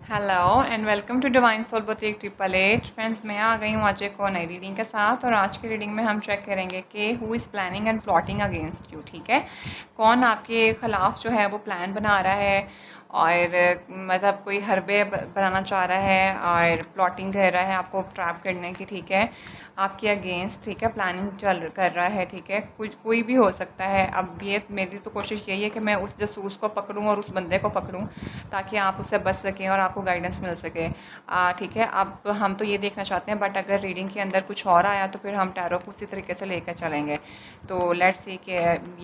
Hello and welcome to divine soul boutique 888। Friends, मैं आ गई हूँ आज एक और नई रीडिंग के साथ। और आज की रीडिंग में हम चेक करेंगे कि who is planning and plotting against you. ठीक है, कौन आपके ख़िलाफ़ जो है वो प्लान बना रहा है और मतलब कोई हरबे बनाना चाह रहा है और प्लॉटिंग कर रहा है आपको ट्रैप करने की। ठीक है, आपके अगेंस्ट, ठीक है, प्लानिंग चल कर रहा है। ठीक है, कुछ कोई भी हो सकता है। अब ये मेरी तो कोशिश यही है कि मैं उस जासूस को पकड़ूं और उस बंदे को पकड़ूं ताकि आप उससे बच सकें और आपको गाइडेंस मिल सके। ठीक है, अब हम तो ये देखना चाहते हैं, बट अगर रीडिंग के अंदर कुछ और आया तो फिर हम टैरो को उसी तरीके से लेकर चलेंगे। तो लेट्स सी कि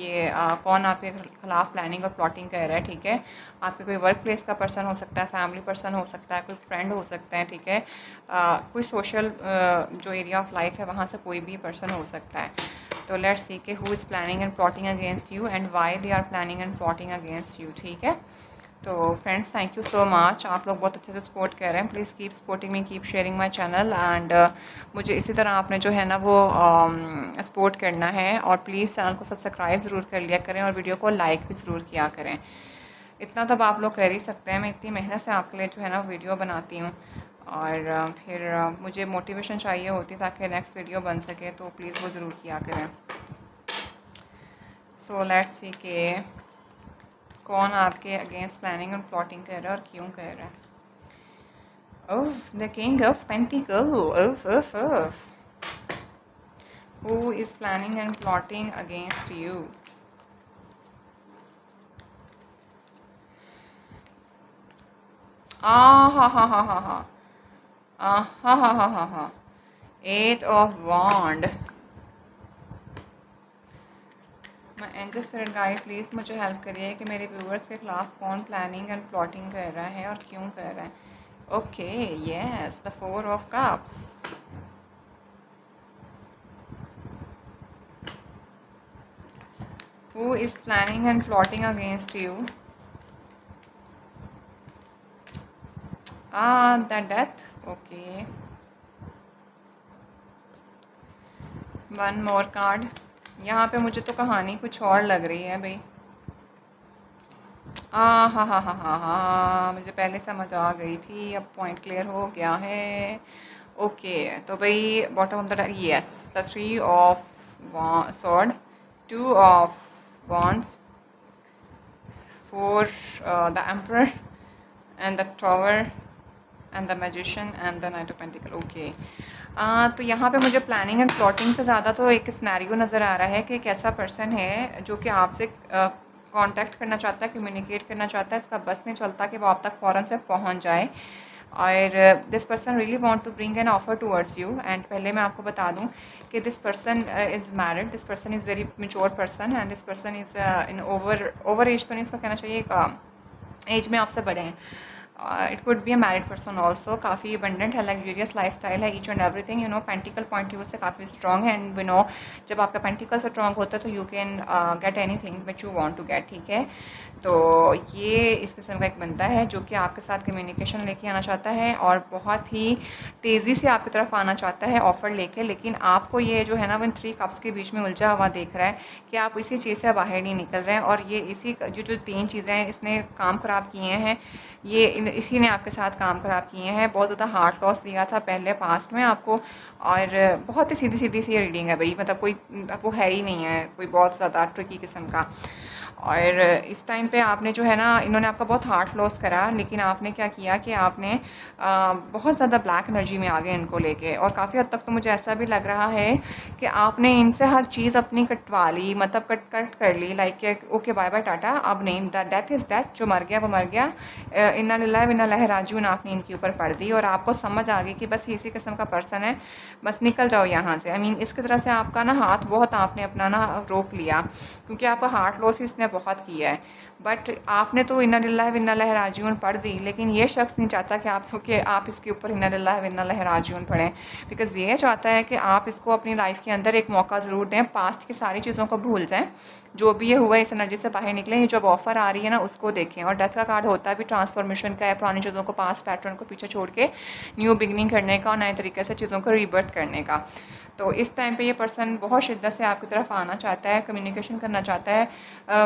ये कौन आपके खिलाफ प्लानिंग और प्लॉटिंग कर रहा है। ठीक है, आपके कोई वर्क प्लेस का पर्सन हो सकता है, फैमिली पर्सन हो सकता है, कोई फ्रेंड हो सकता है। ठीक है, कोई सोशल जो एरिया ऑफ लाइफ है वहाँ से कोई भी पर्सन हो सकता है। तो लेट्स सी कि who is planning and plotting against you and why they are planning and plotting against you. ठीक है, तो friends, thank you so much. आप लोग बहुत अच्छे से सपोर्ट कर रहे हैं। Please keep supporting me, keep sharing my channel and मुझे इसी तरह आपने जो है ना वो सपोर्ट करना है। और प्लीज़ चैनल को सब्सक्राइब ज़रूर कर लिया करें और वीडियो को लाइक भी ज़रूर किया करें। इतना तो आप लोग कर ही सकते हैं। मैं इतनी मेहनत से आपके लिए जो है ना वीडियो बनाती हूँ और फिर मुझे मोटिवेशन चाहिए होती ताकि नेक्स्ट वीडियो बन सके, तो प्लीज़ वो ज़रूर किया करें। सो लेट्स सी के कौन आपके अगेंस्ट प्लानिंग और प्लॉटिंग कर रहा है और क्यों कर रहा है। Oh, the king of pentacle. ओफ ओफ ओफ, who is planning and plotting against you. आ हा हा हा हा हा, हा हा हा हा हा, एट ऑफ वॉन्ड। मैं एंजल स्पिरिट गाइड, प्लीज़ मुझे हेल्प करिए कि मेरे व्यूवर्स के खिलाफ कौन प्लानिंग एंड प्लॉटिंग कर रहा है और क्यों कर रहा है। Okay, yes, the 4 of cups. Who is planning and plotting against you? The death. Okay. One more card. यहाँ पे मुझे तो कहानी कुछ और लग रही है भाई। हाँ हाँ हाँ हाँ हाँ, मुझे पहले समझ आ गई थी, अब पॉइंट क्लियर हो गया है। ओके, तो भाई bottom of the, yes, the 3 of sword, 2 of wands, 4 the emperor and the tower and the magician and the night of pentacle. Okay, तो यहाँ पे मुझे प्लानिंग एंड प्लॉटिंग से ज़्यादा तो एक सिनेरियो नज़र आ रहा है कि एक ऐसा पर्सन है जो कि आपसे कांटेक्ट करना चाहता है, कम्युनिकेट करना चाहता है। इसका बस नहीं चलता कि वो आप तक फ़ौरन से पहुँच जाए। और this person really want to bring an offer towards you. And पहले मैं आपको बता दूं कि this person is married, this person is very mature person and this person is in over age तो नहीं इसको कहना चाहिए, एज में आपसे बड़े हैं। It could be a married person also. काफ़ी अबंडेंट है, लग्जरियस लाइफ स्टाइल है, each and everything, you know, pentacle point view से काफ़ी स्ट्रॉग है। एंड वी नो, जब आपका पेंटिकल स्ट्रॉग होता है तो you can get anything which you want to get. ठीक है, तो ये इस किस्म का एक बंदा है जो कि आपके साथ कम्युनिकेशन लेके आना चाहता है और बहुत ही तेज़ी से आपकी तरफ आना चाहता है ऑफ़र लेके। लेकिन आपको ये जो है ना वो इन 3 कप्स के बीच में उलझा हुआ देख रहा है कि आप इसी चीज़ से बाहर नहीं निकल रहे हैं। और ये इसी जो 3 चीज़ें हैं इसने काम ख़राब किए हैं, ये इसी ने आपके साथ काम ख़राब किए हैं। बहुत ज़्यादा हार्ट लॉस दिया था पहले पास्ट में आपको। और बहुत ही सीधी सीधी सी रीडिंग है भाई, मतलब कोई वो है ही नहीं है कोई बहुत ज़्यादा ट्रिकी किस्म का। और इस टाइम पे आपने जो है ना, इन्होंने आपका बहुत हार्ट लॉस करा, लेकिन आपने क्या किया कि आपने बहुत ज़्यादा ब्लैक एनर्जी में आ गए इनको लेके। और काफ़ी हद तक तो मुझे ऐसा भी लग रहा है कि आपने इनसे हर चीज़ अपनी कटवा ली, मतलब कट कर ली, like okay bye bye tata, अब नहीं, डेथ इज़ डेथ, जो मर गया वो मर गया। इन्ना लिल्लाहि व इन्ना इलैहि राजिऊन आपने इनके ऊपर पढ़ दी और आपको समझ आ गई कि बस ये इसी किस्म का पर्सन है, बस निकल जाओ यहाँ से। आई मीन इसकी तरह से आपका ना हाथ बहुत आपने अपना ना रोक लिया, क्योंकि आपका हार्ट लॉस इसने बहुत किया है। बट आपने तो इन्ना लिल्लाहि व इन्ना इलैहि राजिऊन पढ़ दी, लेकिन ये शख्स नहीं चाहता कि आप इसके ऊपर इन्ना लिल्लाहि व इन्ना इलैहि राजिऊन पढ़ें। बिकॉज़ ये चाहता है कि आप इसको अपनी लाइफ के अंदर एक मौका ज़रूर दें, पास्ट की सारी चीज़ों को भूल जाएं, जो भी ये हुआ है इस एनर्जी से बाहर निकलें। ये जब ऑफ़र आ रही है ना उसको देखें। और डेथ का कार्ड होता भी ट्रांसफॉर्मेशन का है, पुरानी चीज़ों को, पास्ट पैटर्न को पीछे छोड़ के न्यू बिगनिंग करने का और नए तरीके से चीज़ों को रीबर्थ करने का। तो इस टाइम पे ये पर्सन बहुत शिद्दत से आपकी तरफ आना चाहता है, कम्युनिकेशन करना चाहता है,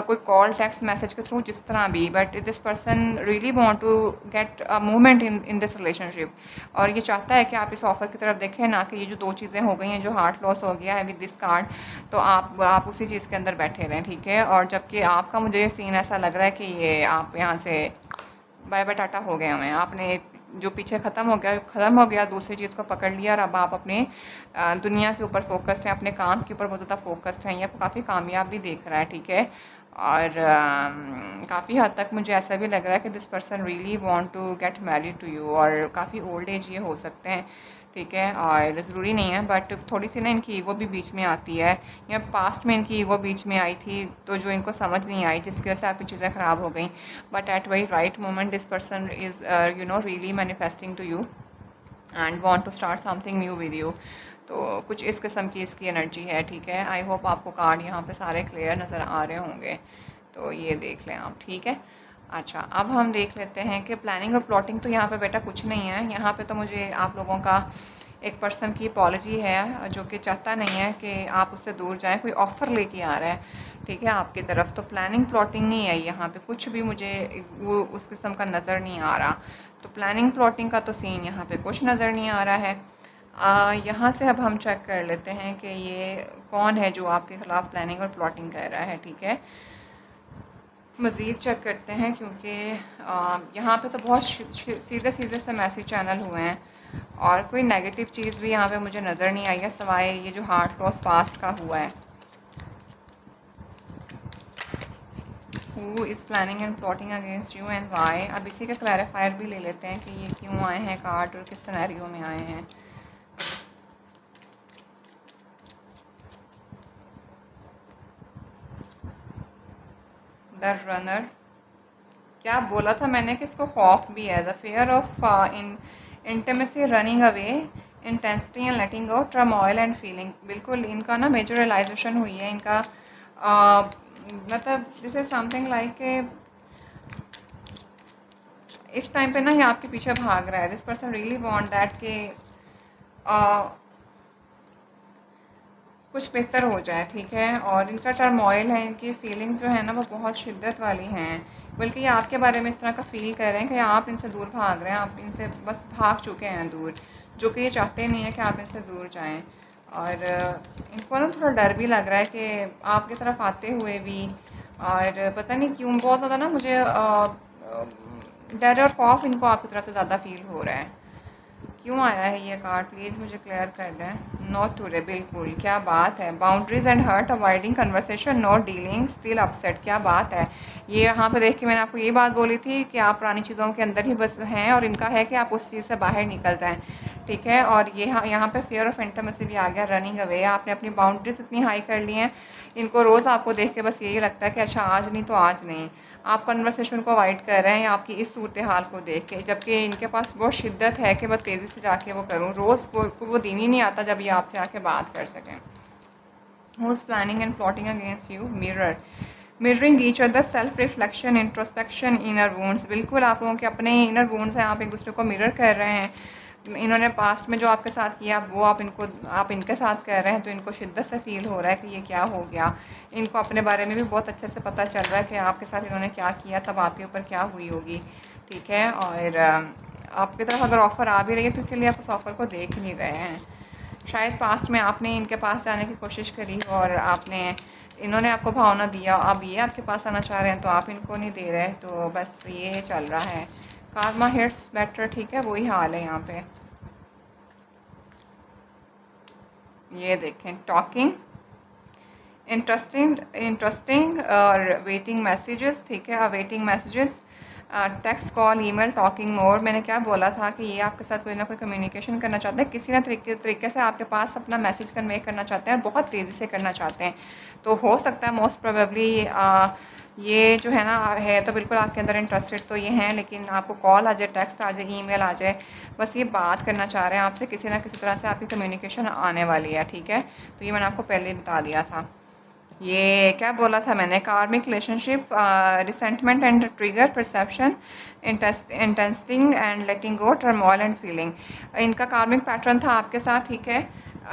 कोई कॉल टेक्स्ट मैसेज के थ्रू जिस तरह भी, but this person really want to get a movement in this relationship. और ये चाहता है कि आप इस ऑफ़र की तरफ देखें, ना कि ये जो 2 चीज़ें हो गई हैं, जो हार्ट लॉस हो गया है विद दिस कार्ड, तो आप उसी चीज़ के अंदर बैठे रहें, ठीक है। और जबकि आपका मुझे ये सीन ऐसा लग रहा है कि ये आप यहाँ से बाय बाय टाटा हो गए हुए हैं, आपने जो पीछे ख़त्म हो गया, दूसरी चीज़ को पकड़ लिया और अब आप अपने दुनिया के ऊपर फोकस्ड हैं, अपने काम के ऊपर बहुत ज़्यादा फोकस्ड हैं। ये आपको काफ़ी कामयाब भी देख रहा है, ठीक है। और काफ़ी हद तक मुझे ऐसा भी लग रहा है कि this person really want to get married to you, और काफ़ी ओल्ड एज ये हो सकते हैं, ठीक है। और ज़रूरी नहीं है, बट थोड़ी सी ना इनकी ईगो भी बीच में आती है, या पास्ट में इनकी ईगो बीच में आई थी, तो जो इनको समझ नहीं आई, जिसकी वजह से आपकी चीज़ें ख़राब हो गई। But at very right moment this person is really manifesting to you and want to start something new with you. तो कुछ इस किस्म की इसकी एनर्जी है, ठीक है। आई होप आपको कार्ड यहाँ पे सारे क्लियर नज़र आ रहे होंगे, तो ये देख लें आप, ठीक है। अच्छा, अब हम देख लेते हैं कि प्लानिंग और प्लॉटिंग तो यहाँ पे बेटा कुछ नहीं है। यहाँ पे तो मुझे आप लोगों का एक पर्सन की अपॉलजी है, जो कि चाहता नहीं है कि आप उससे दूर जाएं, कोई ऑफ़र लेके आ रहा है, ठीक है, आपकी तरफ। तो प्लानिंग प्लॉटिंग नहीं है यहाँ पे, कुछ भी मुझे वो उस किस्म का नज़र नहीं आ रहा। तो प्लानिंग प्लॉटिंग का तो सीन यहाँ पे कुछ नज़र नहीं आ रहा है। यहाँ से अब हम चेक कर लेते हैं कि ये कौन है जो आपके ख़िलाफ़ प्लानिंग और प्लॉटिंग कर रहा है, ठीक है। मज़ीद चेक करते हैं, क्योंकि यहाँ पे तो बहुत सीधे सीधे से मैसेज चैनल हुए हैं, और कोई नेगेटिव चीज़ भी यहाँ पे मुझे नज़र नहीं आई है, सिवाय ये जो हार्ट लॉस पास्ट का हुआ है। Who is planning and plotting against you and why. अब इसी का क्लैरिफायर भी ले लेते हैं कि ये क्यों आए हैं कार्ड और किस सिनेरियो में आए हैं। द रनर, क्या बोला था मैंने कि इसको खौफ भी है, the fair of in intimacy, running away, intensity and letting go, turmoil and feeling. बिल्कुल इनका ना मेजर रियलाइजेशन हुई है इनका, मतलब दिस इज समथिंग लाइक इस टाइम पे ना ये आपके पीछे भाग रहा है। This person really want that कि कुछ बेहतर हो जाए, ठीक है। और इनका टर्मोइल है, इनकी फीलिंग्स जो है ना वो बहुत शिद्दत वाली हैं, बल्कि ये आपके बारे में इस तरह का फ़ील कर रहे हैं कि आप इनसे दूर भाग रहे हैं, आप इनसे बस भाग चुके हैं दूर, जो कि ये चाहते नहीं है कि आप इनसे दूर जाएं। और इनको ना थोड़ा डर भी लग रहा है कि आपकी तरफ आते हुए भी, और पता नहीं क्यों बहुत ज़्यादा ना मुझे डर और खौफ इनको आपकी तरफ से ज़्यादा फील हो रहा है। क्यों आया है ये कार्ड, प्लीज़ मुझे क्लियर कर दें। नॉट टुडे, बिल्कुल, क्या बात है। Boundaries and hurt, avoiding conversation, not dealing, still upset, क्या बात है। ये यहाँ पे देख के मैंने आपको ये बात बोली थी कि आप पुरानी चीज़ों के अंदर ही बस हैं, और इनका है कि आप उस चीज़ से बाहर निकल जाएं, ठीक है। और ये यहाँ पे फेयर ऑफ इंटीमेसी भी आ गया, रनिंग अवे, आपने अपनी बाउंड्रीज इतनी हाई कर ली हैं। इनको रोज़ आपको देख के बस यही लगता है कि अच्छा आज नहीं तो आज नहीं। आप कन्वर्सेशन को अवॉइड कर रहे हैं आपकी इस सूरत हाल को देख के, जबकि इनके पास बहुत शिद्दत है कि बहुत तेज़ी से जाके वो करूँ। रोज़ वो दिन ही नहीं आता जब ये आपसे आके बात कर सकें। Who is planning and plotting against you, mirror, mirroring each other, self reflection, introspection, inner wounds. बिल्कुल आप लोगों के अपने इनर वुंड्स हैं, आप एक दूसरे को मिरर कर रहे हैं। इन्होंने पास्ट में जो आपके साथ किया वो आप इनके साथ कर रहे हैं, तो इनको शिद्दत से फ़ील हो रहा है कि ये क्या हो गया। इनको अपने बारे में भी बहुत अच्छे से पता चल रहा है कि आपके साथ इन्होंने क्या किया, तब आपके ऊपर क्या हुई होगी, ठीक है। और आपकी तरफ अगर ऑफ़र आ भी रही है तो इसीलिए आप उस ऑफ़र को देख नहीं रहे हैं। शायद पास्ट में आपने इनके पास जाने की कोशिश करी और इन्होंने आपको भावना दिया, अब ये आपके पास आना चाह रहे हैं तो आप इनको नहीं दे रहे, तो बस ये चल रहा है। कार्मा हिट्स बेटर, ठीक है, वही हाल है यहाँ पे। ये देखें, टॉकिंग, इंटरेस्टिंग और वेटिंग मैसेजेस, ठीक है, awaiting messages, text, call, email, talking मोर। मैंने क्या बोला था कि ये आपके साथ कोई ना कोई कम्युनिकेशन करना चाहते हैं, किसी ना तरीके से आपके पास अपना मैसेज कन्वे करना चाहते हैं, और बहुत तेज़ी से करना चाहते हैं। तो हो सकता है मोस्ट प्रोबेबली ये जो है ना है तो बिल्कुल आपके अंदर इंटरेस्टेड तो ये हैं, लेकिन आपको कॉल आ जाए, टेक्स्ट आ जाए, ईमेल आ जाए, बस ये बात करना चाह रहे हैं आपसे, किसी ना किसी तरह से आपकी कम्युनिकेशन आने वाली है, ठीक है। तो ये मैंने आपको पहले ही बता दिया था। ये क्या बोला था मैंने, karmic relationship, resentment and trigger, perception, intensifying and letting go, turmoil and feeling. इनका कार्मिक पैटर्न था आपके साथ, ठीक है।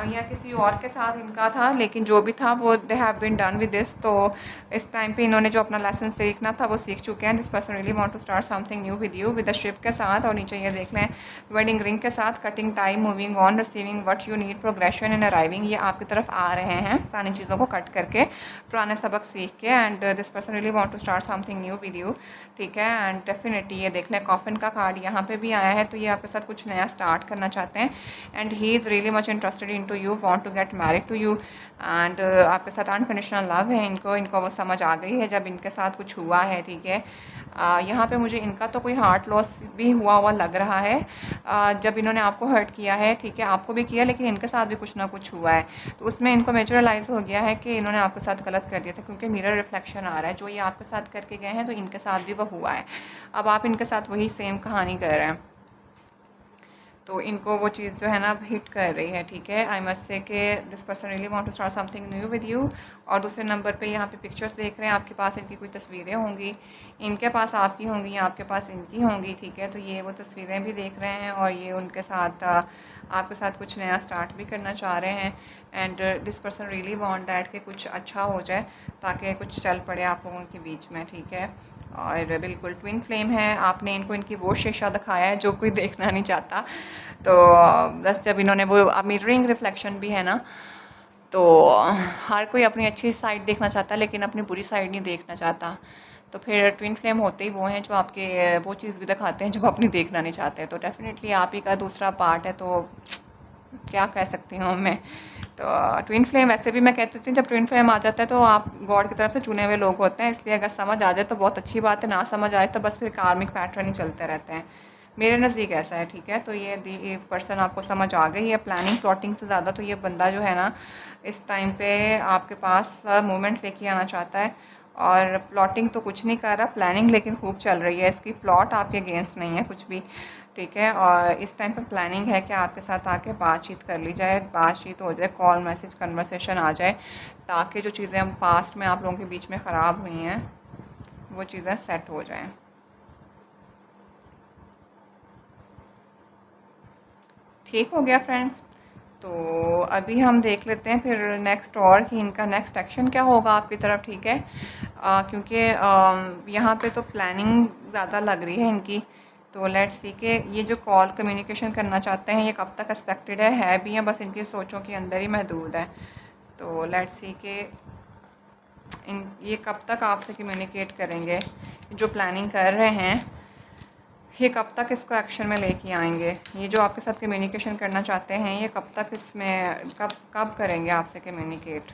या किसी और के साथ इनका था, लेकिन जो भी था वो they have been done with this. तो इस टाइम पे इन्होंने जो अपना लेसन सीखना था वो सीख चुके हैं। This person really want to start something new with you, with the ship के साथ। और नीचे ये देख लें वेडिंग रिंग के साथ, cutting time, moving on, receiving what you need, progression in arriving. ये आपकी तरफ आ रहे हैं पुरानी चीज़ों को कट करके, पुराने सबक सीख के। And this person really want to start something new with you, ठीक है। एंड डेफिनेटली ये देख लें कॉफिन का कार्ड यहाँ पे भी आया है, तो ये आपके साथ कुछ नया स्टार्ट करना चाहते हैं। And he is really much interested in to you, want to get married to you. And आपके साथ अनकंडीशनल लव है इनको, इनको वो समझ आ गई है जब इनके साथ कुछ हुआ है, ठीक है। यहाँ पे मुझे इनका तो कोई हार्ट लॉस भी हुआ लग रहा है, जब इन्होंने आपको हर्ट किया है, ठीक है, आपको भी किया, लेकिन इनके साथ भी कुछ ना कुछ हुआ है। तो उसमें इनको मेजरलाइज हो गया है कि इन्होंने आपके साथ गलत कर दिया था, क्योंकि मिरर रिफ्लेक्शन आ रहा है, जो ये आपके साथ करके गए हैं तो इनके साथ भी वो हुआ है। अब आप इनके साथ वही सेम कहानी कर रहे हैं, तो इनको वो चीज़ जो है ना अब हिट कर रही है, ठीक है। आई मस्ट से कि this person really want to start something new with you. और दूसरे नंबर पे यहाँ पे पिक्चर्स देख रहे हैं, आपके पास इनकी कोई तस्वीरें होंगी, इनके पास आपकी होंगी या आपके पास इनकी होंगी, ठीक है। तो ये वो तस्वीरें भी देख रहे हैं और ये उनके साथ आपके साथ कुछ नया स्टार्ट भी करना चाह रहे हैं। And this person really want that कि कुछ अच्छा हो जाए, ताकि कुछ चल पड़े आप लोगों के बीच में, ठीक है। और बिल्कुल ट्विन फ्लेम है, आपने इनको इनकी वो शीशा दिखाया है जो कोई देखना नहीं चाहता। तो बस जब इन्होंने वो मिररिंग रिफ्लेक्शन भी है ना, तो हर कोई अपनी अच्छी साइड देखना चाहता है लेकिन अपनी बुरी साइड नहीं देखना चाहता। तो फिर ट्विन फ्लेम होते ही वो हैं जो आपके वो चीज़ भी दिखाते हैं जो अपनी देखना नहीं चाहते। तो डेफिनेटली आप ही का दूसरा पार्ट है, तो क्या कह सकती हूँ मैं। तो ट्विन फ्लेम वैसे भी मैं कहती हूँ जब ट्विन फ्लेम आ जाता है तो आप गॉड की तरफ से चुने हुए लोग होते हैं, इसलिए अगर समझ आ जाए तो बहुत अच्छी बात है, ना समझ आए तो बस फिर कार्मिक पैटर्न ही चलते रहते हैं। मेरे नज़दीक ऐसा है, ठीक है। तो ये पर्सन आपको समझ आ गई है, प्लानिंग प्लॉटिंग से ज़्यादा तो ये बंदा जो है ना इस टाइम पे आपके पास मूवमेंट लेके आना चाहता है। और प्लॉटिंग तो कुछ नहीं कर रहा, प्लानिंग लेकिन खूब चल रही है इसकी। प्लॉट आपके अगेंस्ट नहीं है कुछ भी, ठीक है। और इस टाइम पे प्लानिंग है कि आपके साथ आके बातचीत कर ली जाए, बातचीत हो जाए, कॉल मैसेज कन्वर्सेशन आ जाए, ताकि जो चीज़ें हम पास्ट में आप लोगों के बीच में ख़राब हुई हैं वो चीज़ें सेट हो जाएं। ठीक हो गया फ्रेंड्स। तो अभी हम देख लेते हैं फिर नेक्स्ट और कि इनका नेक्स्ट एक्शन क्या होगा आपकी तरफ, ठीक है। क्योंकि यहाँ पे तो प्लानिंग ज़्यादा लग रही है इनकी। तो लेट्स सी कि ये जो कॉल कम्युनिकेशन करना चाहते हैं ये कब तक एक्सपेक्टेड है भी हैं, बस इनकी सोचों के अंदर ही महदूद है। तो लेट्स सी कि ये कब तक आपसे कम्युनिकेट करेंगे, जो प्लानिंग कर रहे हैं ये कब तक इसको एक्शन में लेके आएंगे। ये जो आपके साथ कम्युनिकेशन करना चाहते हैं ये कब तक इसमें कब करेंगे आपसे कम्युनिकेट।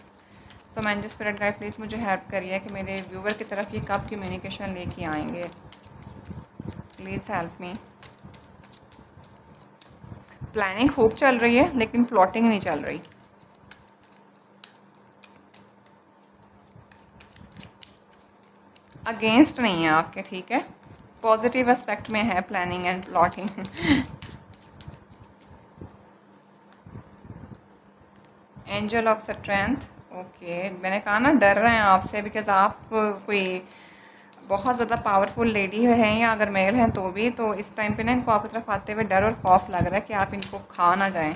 सो मैन जो स्पिरिट गाइड प्लीज़ मुझे हेल्प करिए कि मेरे व्यूवर की तरफ ये कब कम्युनिकेशन लेके आएंगे, प्लीज़ हेल्प मी। प्लानिंग खूब चल रही है लेकिन प्लॉटिंग नहीं चल रही। अगेंस्ट नहीं है आपके, ठीक है, पॉजिटिव एस्पेक्ट में है planning and plotting. Angel of strength, okay. मैंने कहा ना डर रहे हैं आपसे, बिकॉज आप कोई बहुत ज़्यादा पावरफुल लेडी हैं या अगर मेल हैं तो भी, तो इस टाइम पे ना इनको आपकी तरफ आते हुए डर और खौफ लग रहा है कि आप इनको खा ना जाएं।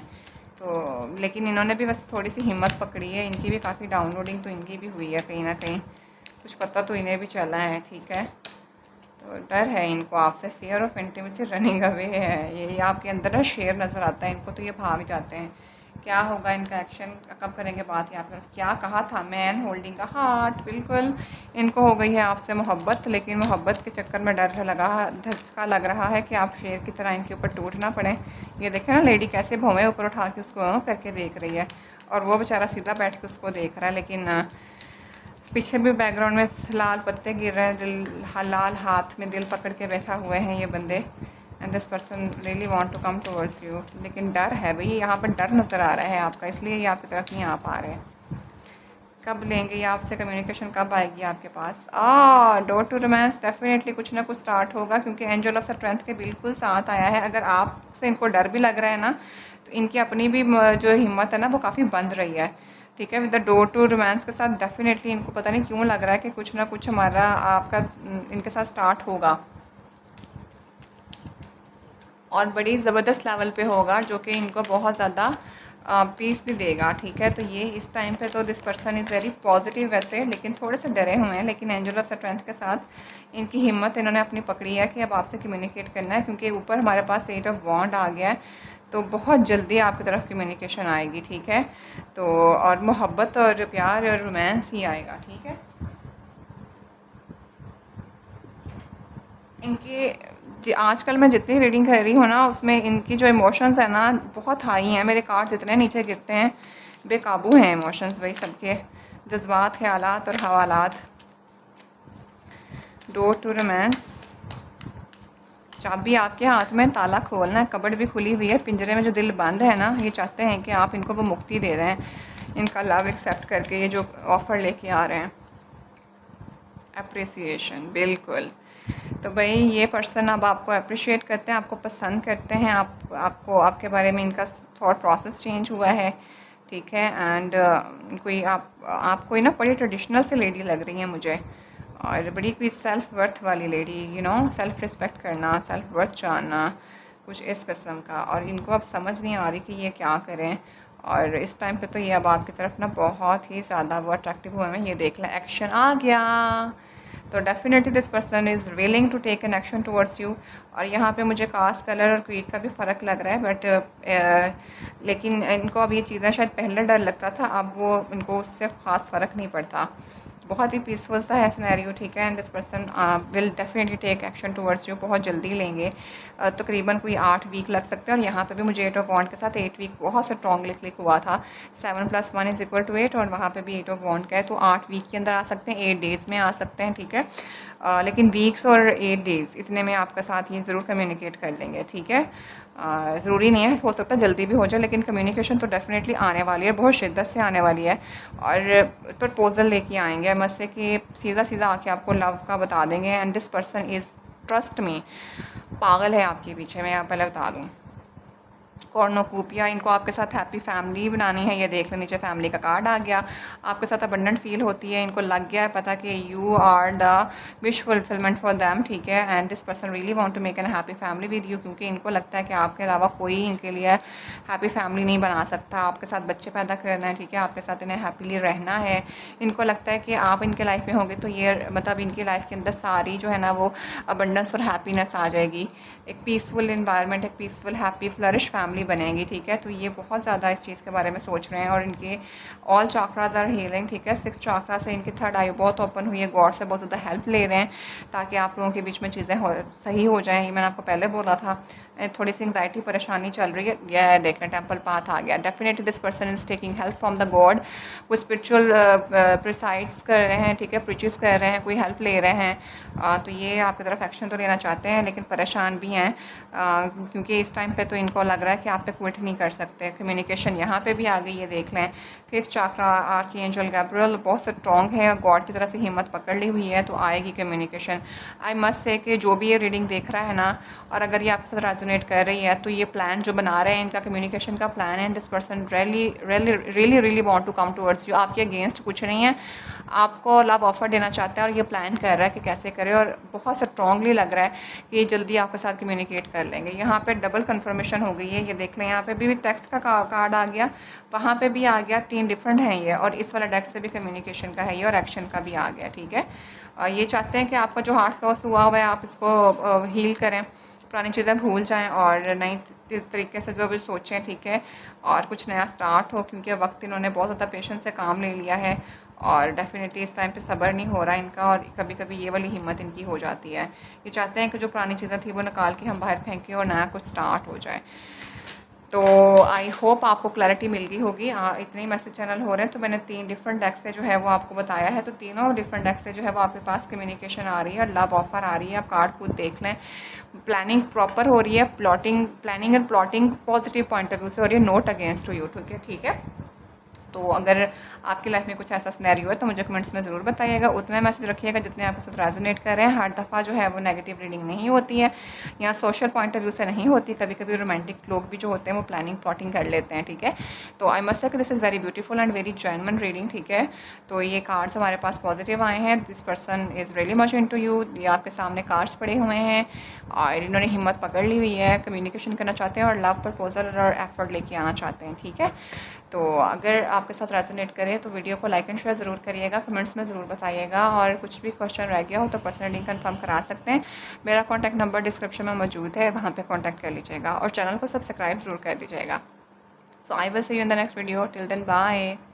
तो लेकिन इन्होंने भी बस थोड़ी सी हिम्मत पकड़ी है, इनकी भी काफ़ी डाउनलोडिंग तो इनकी भी हुई है कहीं ना कहीं, कुछ पता तो इन्हें भी चला है, ठीक है। तो डर है इनको आपसे, fear of intimacy running away है, ये आपके अंदर ना शेर नज़र आता है इनको, तो ये भाग जाते हैं। क्या होगा इनका एक्शन, कब करेंगे बात यहाँ पर। क्या कहा था, मैन होल्डिंग का हार्ट, बिल्कुल इनको हो गई है आपसे मोहब्बत, लेकिन मोहब्बत के चक्कर में डर लगा, धचका लग रहा है कि आप शेर की तरह इनके ऊपर टूट ना पड़े। ये देखें ना लेडी कैसे भौवें ऊपर उठा के उसको करके देख रही है, और वो बेचारा सीधा बैठ के उसको देख रहा है, लेकिन पीछे भी बैकग्राउंड में लाल पत्ते गिर रहे हैं, दिल लाल हाथ में दिल पकड़ के बैठा हुए हैं ये बंदे। And this person really want to come towards you, लेकिन डर है भाई, यहाँ पर डर नज़र आ रहा है आपका, इसलिए ये आपकी तरफ नहीं आ पा रहे। कब लेंगे ये आपसे कम्युनिकेशन, कब आएगी आपके पास। डोर टू रोमांस, डेफिनेटली कुछ ना कुछ स्टार्ट होगा, क्योंकि एंजल ऑफ स्ट्रेंथ के बिल्कुल साथ आया है। अगर आपसे इनको डर भी लग रहा है ना, तो इनकी अपनी भी जो हिम्मत है ना वो काफ़ी बंद रही है, ठीक है। With the door to romance के साथ डेफिनेटली इनको पता नहीं क्यों लग रहा है कि कुछ ना कुछ हमारा आपका इनके साथ स्टार्ट होगा, और बड़ी ज़बरदस्त लेवल पे होगा, जो कि इनको बहुत ज़्यादा पीस भी देगा, ठीक है। तो ये इस टाइम पे तो this person is very positive वैसे, लेकिन थोड़े से डरे हुए हैं, लेकिन एंजल ऑफ स्ट्रेंथ के साथ इनकी हिम्मत इन्होंने अपनी पकड़ी है कि अब आपसे कम्युनिकेट करना है, क्योंकि ऊपर हमारे पास 8 ऑफ वॉन्ड आ गया है। तो बहुत जल्दी आपकी तरफ कम्युनिकेशन आएगी, ठीक है। तो और मोहब्बत और प्यार और रोमांस ही आएगा, ठीक है। इनके आजकल मैं जितनी रीडिंग कर रही हूँ ना, उसमें इनकी जो इमोशंस है ना बहुत हाई हैं। मेरे कार्ड्स इतने नीचे गिरते हैं, बेकाबू हैं इमोशंस भाई सबके, जज्बात, ख्यालात और हवालात। डोर टू रोमांस, चाबी आपके हाथ में, ताला खोलना है, कबर्ड भी खुली हुई है। पिंजरे में जो दिल बंद है ना, ये चाहते हैं कि आप इनको वो मुक्ति दे रहे हैं, इनका लव एक्सेप्ट करके ये जो ऑफ़र लेके आ रहे हैं। अप्रिसिएशन, बिल्कुल। तो भाई ये पर्सन अब आपको अप्रिशिएट करते हैं, आपको पसंद करते हैं, आपको आपके बारे में इनका थॉट प्रोसेस चेंज हुआ है, ठीक है। एंड कोई आप कोई ना बड़ी ट्रेडिशनल से लेडी लग रही है मुझे, और बड़ी कोई सेल्फ वर्थ वाली lady, you know, self respect करना, सेल्फ वर्थ जानना, कुछ इस किस्म का। और इनको अब समझ नहीं आ रही कि ये क्या करें, और इस टाइम पे तो ये अब आपकी तरफ ना बहुत ही ज़्यादा वो अट्रैक्टिव हुए हैं। ये देख लें, एक्शन आ गया। तो definitely this person is willing to take an action towards you. और यहाँ पे मुझे कास्ट, कलर और क्रीड का भी फ़र्क लग रहा है, बट लेकिन इनको अब ये चीज़ें शायद पहले डर लगता था, अब वो इनको उससे ख़ास फ़र्क नहीं पड़ता। बहुत ही पीसफुल सा है सिनेरियो, ठीक है। And this person will definitely take action towards you, बहुत जल्दी लेंगे। तकरीबन कोई 8 वीक लग सकते हैं। और यहाँ पे भी मुझे 8 ऑफ वॉन्ड के साथ 8 वीक बहुत स्ट्रॉन्गली क्लिक हुआ था। 7 + 1 = 8, और वहाँ पे भी 8 ऑफ वॉन्ड का है, तो 8 वीक के अंदर आ सकते हैं, 8 डेज़ में आ सकते हैं, ठीक है। लेकिन वीक्स और 8 डेज़ इतने में आपके साथ ये ज़रूर कम्युनिकेट कर लेंगे, ठीक है। ज़रूरी नहीं है, हो सकता है जल्दी भी हो जाए, लेकिन कम्युनिकेशन तो डेफिनेटली आने वाली है, बहुत शिद्दत से आने वाली है। और प्रपोज़ल लेके आएंगे मत से कि सीधा सीधा आके आपको लव का बता देंगे। And this person is, trust me, पागल है आपके पीछे, मैं यहाँ पहले बता दूँ। कॉर्नोकोपिया, इनको आपके साथ हैप्पी फैमिली बनानी है। ये देख लें, नीचे फैमिली का कार्ड आ गया। आपके साथ अबंडेंट फील होती है, इनको लग गया है पता कि you are the wish fulfilment for them, ठीक है। And this person really want to make an happy family with you, क्योंकि इनको लगता है कि आपके अलावा कोई इनके लिए हैप्पी फैमिली नहीं बना सकता। आपके साथ बच्चे पैदा करना है, ठीक है, आपके साथ इन्हें हैप्पीली रहना है। इनको लगता है कि आप इनके लाइफ में होंगे तो ये मतलब इनकी लाइफ के अंदर सारी जो है ना वो अबंडेंस और हैप्पीनेस आ जाएगी। एक पीसफुल इन्वायरमेंट, एक पीसफुल हैप्पी फ्लरिश फैमिली बनेगी, ठीक है। तो ये बहुत ज़्यादा इस चीज़ के बारे में सोच रहे हैं। और इनके ऑल चाक्रास आर हीलिंग, ठीक है। 6 चाक्रा से इनकी थर्ड आई बहुत ओपन हुई है, गॉड से बहुत ज़्यादा हेल्प ले रहे हैं ताकि आप लोगों के बीच में चीज़ें सही हो जाएँ। ये मैंने आपको पहले बोला था, थोड़ी सी एंग्जाइटी परेशानी चल रही है। यह देख लें, टेम्पल पाथ आ गया। Definitely this person is taking help from the God, कोई स्पिरिचुअल प्रिसाइड्स कर रहे हैं, ठीक है, प्रीचेस कर रहे हैं, कोई हेल्प ले रहे हैं। तो ये आपकी तरफ एक्शन तो लेना चाहते हैं, लेकिन परेशान भी हैं, क्योंकि इस टाइम पे तो इनको लग रहा है कि आप पे क्विट नहीं कर सकते। कम्युनिकेशन यहाँ पे भी आ गई है, देख लें। 5th चाक्रा, आर्कएंजल गैब्रियल बहुत स्ट्रॉन्ग है, गॉड की तरह से हिम्मत पकड़ ली हुई है, तो आएगी कम्युनिकेशन। आई मस्ट से कि जो भी ये रीडिंग देख रहा है ना, और अगर ये आपके साथ रेजोनेट कर रही है, तो ये प्लान जो बना रहे हैं, इनका कम्युनिकेशन का प्लान है। This person really want to come towards you, आपके अगेंस्ट कुछ नहीं है, आपको लव ऑफर देना चाहता है, और ये प्लान कर रहा है कि कैसे करे। और बहुत स्ट्रॉन्गली लग रहा है कि ये जल्दी आपके साथ कम्युनिकेट कर लेंगे। यहाँ पे डबल कंफर्मेशन हो गई है, ये देख लें। यहाँ पे भी टेक्स्ट का कार्ड आ गया, वहाँ पे भी आ गया, 3 डिफरेंट हैं ये। और इस वाला डेक से भी कम्युनिकेशन का है ये, और एक्शन का भी आ गया, ठीक है। ये चाहते हैं कि आपका जो हार्ट लॉस हुआ है आप इसको हील करें, पुरानी चीज़ें भूल जाएं और नई तरीके से जो भी सोचें, ठीक है, और कुछ नया स्टार्ट हो, क्योंकि वक्त इन्होंने बहुत ज़्यादा पेशेंस से काम ले लिया है। और डेफिनेटली इस टाइम पे सब्र नहीं हो रहा इनका, और कभी कभी ये वाली हिम्मत इनकी हो जाती है। ये चाहते हैं कि जो पुरानी चीज़ें थी वो निकाल के हम बाहर फेंकें और नया कुछ स्टार्ट हो जाए। तो आई होप आपको क्लैरिटी मिल गई होगी। इतने ही मैसेज चैनल हो रहे हैं, तो मैंने 3 डिफरेंट डेक से जो है वो आपको बताया है। तो तीनों डिफरेंट डेक से जो है वो आपके पास कम्युनिकेशन आ रही है और लव ऑफर आ रही है। आप कार्ड खुद देख लें, प्लानिंग प्रॉपर हो रही है, planning and plotting positive point of view से हो रही है, नोट अगेंस्ट टू यू, ठीक है। तो अगर आपकी लाइफ में कुछ ऐसा सिनेरियो है तो मुझे कमेंट्स में ज़रूर बताइएगा। उतने मैसेज रखिएगा जितने आपके साथ रेजोनेट कर रहे हैं। हर दफ़ा जो है वो नेगेटिव रीडिंग नहीं होती है, या सोशल पॉइंट ऑफ व्यू से नहीं होती। कभी कभी रोमांटिक लोग भी जो होते हैं वो प्लानिंग प्लॉटिंग कर लेते हैं, ठीक है। तो आई मस्ट से this is very beautiful and very genuine reading, ठीक है। तो ये कार्ड्स हमारे पास पॉजिटिव आए हैं। This person is really much into you. ये आपके सामने कार्ड्स पड़े हुए हैं और इन्होंने हिम्मत पकड़ ली हुई है, कम्युनिकेशन करना चाहते हैं और लव प्रपोजल और एफर्ट लेके आना चाहते हैं, ठीक है। तो अगर आपके साथ रेजोनेट करे तो वीडियो को लाइक एंड शेयर ज़रूर करिएगा, कमेंट्स में ज़रूर बताइएगा, और कुछ भी क्वेश्चन रह गया हो तो पर्सनली कंफर्म करा सकते हैं। मेरा कॉन्टैक्ट नंबर डिस्क्रिप्शन में मौजूद है, वहाँ पे कॉन्टैक्ट कर लीजिएगा और चैनल को सब्सक्राइब ज़रूर कर दीजिएगा। So I will see you in the next video. Till then bye.